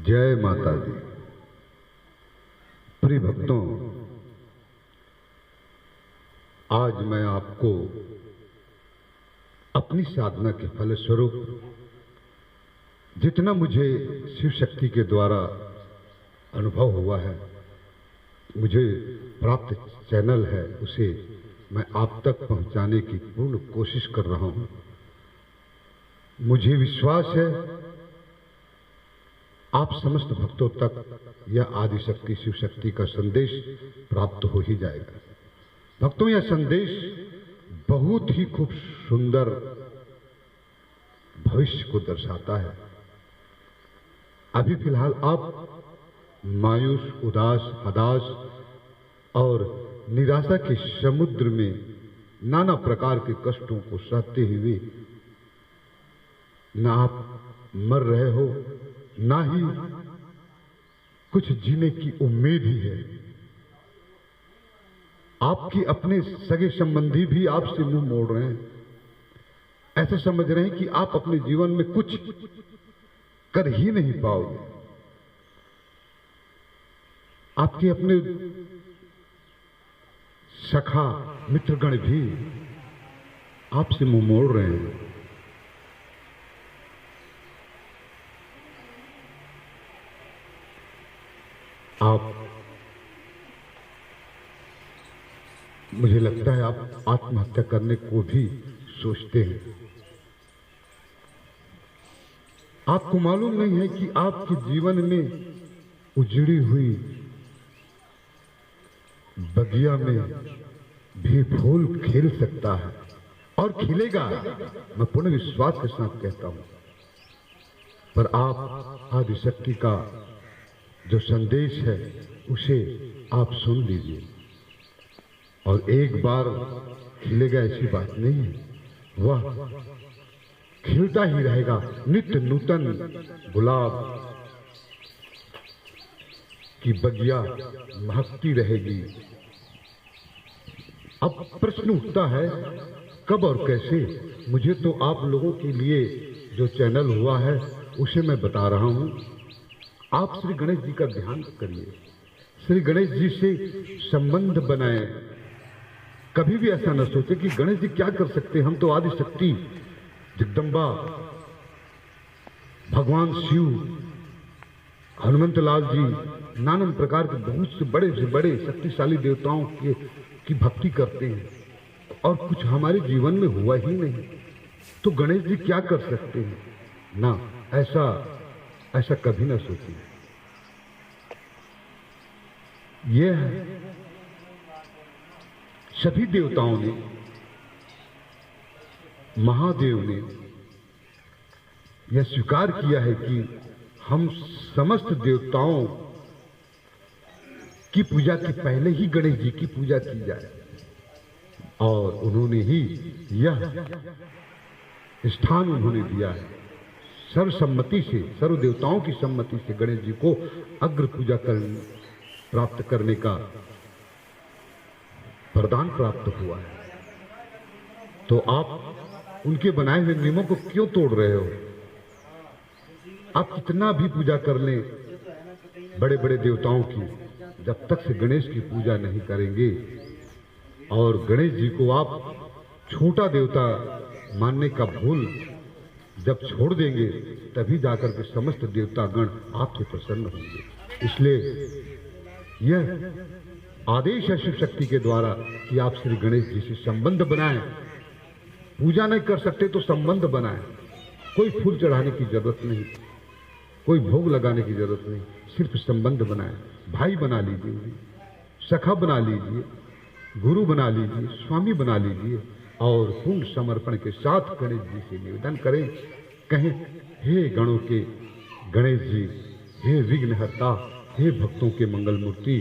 जय माता दी। प्रिय भक्तों, आज मैं आपको अपनी साधना के फलस्वरूप जितना मुझे शिव शक्ति के द्वारा अनुभव हुआ है, मुझे प्राप्त चैनल है, उसे मैं आप तक पहुंचाने की पूर्ण कोशिश कर रहा हूं। मुझे विश्वास है आप समस्त भक्तों तक यह आदिशक्ति शिव शक्ति का संदेश प्राप्त हो ही जाएगा। भक्तों, यह संदेश बहुत ही खूब सुंदर भविष्य को दर्शाता है। अभी फिलहाल आप मायूस, उदास, हताश और निराशा के समुद्र में नाना प्रकार के कष्टों को सहते हुए ना आप मर रहे हो, ना ही कुछ जीने की उम्मीद ही है। आपके अपने सगे संबंधी भी आपसे मुंह मोड़ रहे हैं, ऐसा समझ रहे हैं कि आप अपने जीवन में कुछ कर ही नहीं पाओगे। आपके अपने सखा मित्रगण भी आपसे मुंह मोड़ रहे हैं। आप, मुझे लगता है आप आत्महत्या करने को भी सोचते हैं। आपको मालूम नहीं है कि आपके जीवन में उजड़ी हुई बगिया में भी फूल खिल सकता है और खिलेगा, मैं पूर्ण विश्वास के साथ कहता हूं। पर आप आदिशक्ति का जो संदेश है उसे आप सुन लीजिए, और एक बार खिलेगा ऐसी बात नहीं है, वह खिलता ही रहेगा। नित्य नूतन गुलाब की बगिया महकती रहेगी। अब प्रश्न उठता है कब और कैसे। मुझे तो आप लोगों के लिए जो चैनल हुआ है उसे मैं बता रहा हूं। आप श्री गणेश जी का ध्यान करिए, श्री गणेश जी से संबंध बनाएं। कभी भी ऐसा न सोचे कि गणेश जी क्या कर सकते हैं, हम तो आदिशक्ति जगदम्बा, भगवान शिव, हनुमंत लाल जी, नाना प्रकार के बहुत से बड़े शक्तिशाली देवताओं की भक्ति करते हैं और कुछ हमारे जीवन में हुआ ही नहीं, तो गणेश जी क्या कर सकते हैं ना। ऐसा कभी ना सोचिए। यह सभी देवताओं ने, महादेव ने यह स्वीकार किया है कि हम समस्त देवताओं की पूजा के पहले ही गणेश जी की पूजा की जाए, और उन्होंने ही यह स्थान उन्होंने दिया है। सर्वसम्मति से, सर्व देवताओं की सम्मति से गणेश जी को अग्र पूजा प्राप्त करने का वरदान प्राप्त हुआ है। तो आप उनके बनाए हुए नियमों को क्यों तोड़ रहे हो? आप कितना भी पूजा कर लें बड़े बड़े देवताओं की, जब तक से गणेश की पूजा नहीं करेंगे और गणेश जी को आप छोटा देवता मानने का भूल जब छोड़ देंगे, तभी जाकर के समस्त देवतागण आपसे प्रसन्न होंगे। इसलिए यह आदेश है शिव शक्ति के द्वारा कि आप श्री गणेश जी से संबंध बनाएं। पूजा नहीं कर सकते तो संबंध बनाएं। कोई फूल चढ़ाने की जरूरत नहीं, कोई भोग लगाने की जरूरत नहीं, सिर्फ संबंध बनाएं। भाई बना लीजिए, सखा बना लीजिए, गुरु बना लीजिए, स्वामी बना लीजिए, और पूर्ण समर्पण के साथ गणेश जी से निवेदन करें। कहें, हे गणों के गणेश जी, हे विघ्नहर्ता, हे भक्तों के मंगल मूर्ति,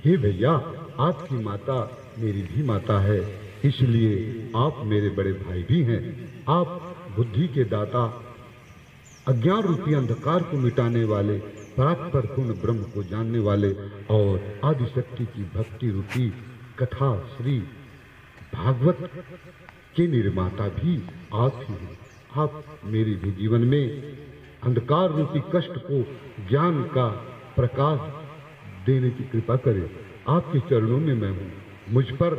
हे भैया, आपकी माता मेरी भी माता है, इसलिए आप मेरे बड़े भाई भी हैं। आप बुद्धि के दाता, अज्ञान रूपी अंधकार को मिटाने वाले, परात्पर पूर्ण ब्रह्म को जानने वाले, और आदिशक्ति की भक्ति रूपी कथा श्री भागवत के निर्माता भी आप ही हैं। आप मेरे भी जीवन में अंधकार रूपी कष्ट को ज्ञान का प्रकाश देने की कृपा करें। आपके चरणों में मैं हूं, मुझ पर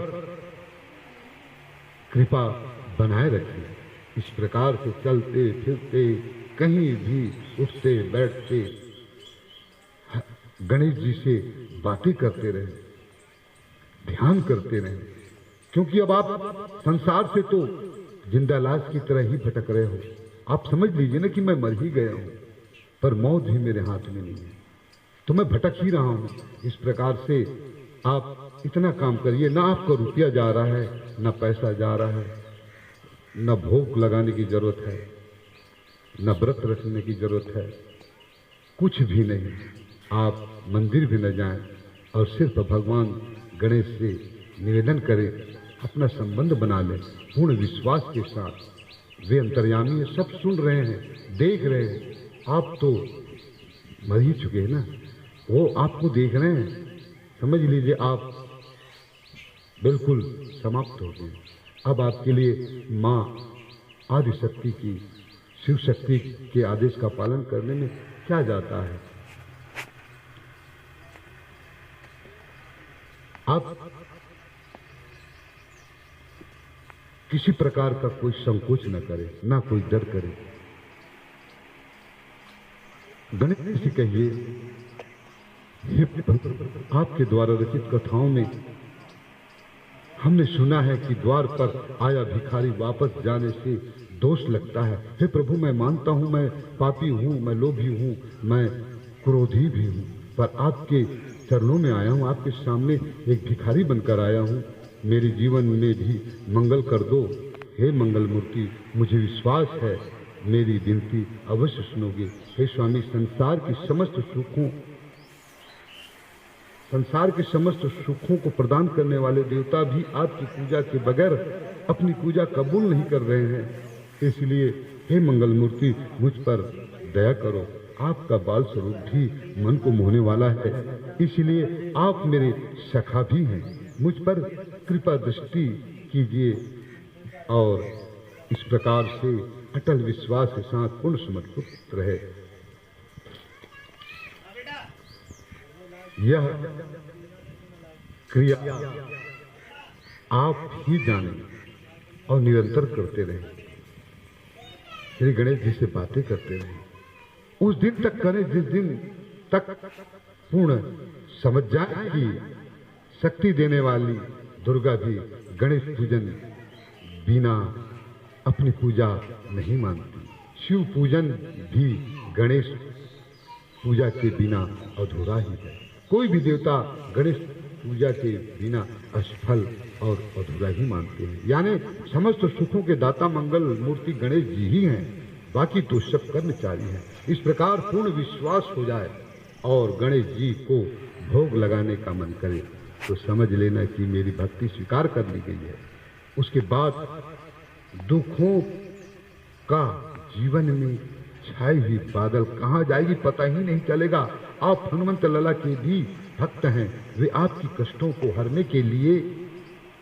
कृपा बनाए रखिए। इस प्रकार से चलते फिरते कहीं भी उठते बैठते गणेश जी से बातें करते रहे, ध्यान करते रहे, क्योंकि अब आप संसार से तो जिंदा लाश की तरह ही भटक रहे हो। आप समझ लीजिए ना कि मैं मर ही गया हूं, पर मौत भी मेरे हाथ में नहीं है, तो मैं भटक ही रहा हूं। इस प्रकार से आप इतना काम करिए, ना आपका रुपया जा रहा है, ना पैसा जा रहा है, ना भोग लगाने की जरूरत है, ना व्रत रखने की जरूरत है, कुछ भी नहीं। आप मंदिर भी न जाएं और सिर्फ भगवान गणेश से निवेदन करें, अपना संबंध बना लें पूर्ण विश्वास के साथ। वे अंतर्यामी हैं, सब सुन रहे हैं, देख रहे हैं। आप तो मर ही चुके हैं ना, वो आपको देख रहे हैं। समझ लीजिए आप बिल्कुल समाप्त हो गए। अब आपके लिए माँ आदिशक्ति की, शिव शक्ति के आदेश का पालन करने में क्या जाता है। आप किसी प्रकार का कोई संकोच न करें, ना कोई डर करें। गणेश जी कहिए, हे आपके द्वारा रचित कथाओं में हमने सुना है कि द्वार पर आया भिखारी वापस जाने से दोष लगता है। हे प्रभु, मैं मानता हूं मैं पापी हूं, मैं लोभी हूं, मैं क्रोधी भी हूं, पर आपके चरणों में आया हूं, आपके सामने एक भिखारी बनकर आया हूं। मेरे जीवन में भी मंगल कर दो। हे मंगल मूर्ति, मुझे विश्वास है मेरी विनती अवश्य सुनोगे। हे स्वामी, संसार के समस्त सुखों को प्रदान करने वाले देवता भी आपकी पूजा के बगैर अपनी पूजा कबूल नहीं कर रहे हैं। इसलिए हे मंगल मूर्ति, मुझ पर दया करो। आपका बाल स्वरूप भी मन को मोहने वाला है, इसलिए आप मेरे सखा भी हैं। मुझ पर कृपा दृष्टि कीजिए और इस प्रकार से अटल विश्वास के साथ पूर्ण समर्पित रहे। यह क्रिया आप ही जाने और निरंतर करते रहे। श्री गणेश जी से बातें करते रहे, उस दिन तक करें जिस दिन तक पूर्ण समझ जाए कि शक्ति देने वाली दुर्गा भी गणेश पूजन बिना अपनी पूजा नहीं मानती। शिव पूजन भी गणेश पूजा के बिना अधूरा ही है। कोई भी देवता गणेश पूजा के बिना असफल और अधूरा ही मानते हैं। यानी समस्त सुखों के दाता मंगल मूर्ति गणेश जी ही हैं, बाकी तो सब कर्मचारी हैं। इस प्रकार पूर्ण विश्वास हो जाए और गणेश जी को भोग लगाने का मन करे तो समझ लेना कि मेरी भक्ति स्वीकार कर ली गई है। उसके बाद दुखों का जीवन में छाई हुई बादल कहाँ जाएगी पता ही नहीं चलेगा। आप हनुमंत लला के भी भक्त हैं, वे आपकी कष्टों को हरने के लिए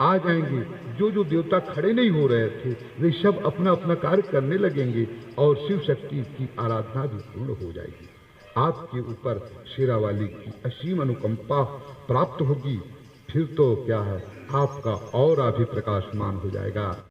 आ जाएंगे। जो जो देवता खड़े नहीं हो रहे थे वे सब अपना अपना कार्य करने लगेंगे और शिव शक्ति की आराधना भी पूर्ण हो जाएगी। आपके ऊपर शेरावाली की असीम अनुकंपा प्राप्त होगी। फिर तो क्या है, आपका और भी प्रकाशमान हो जाएगा।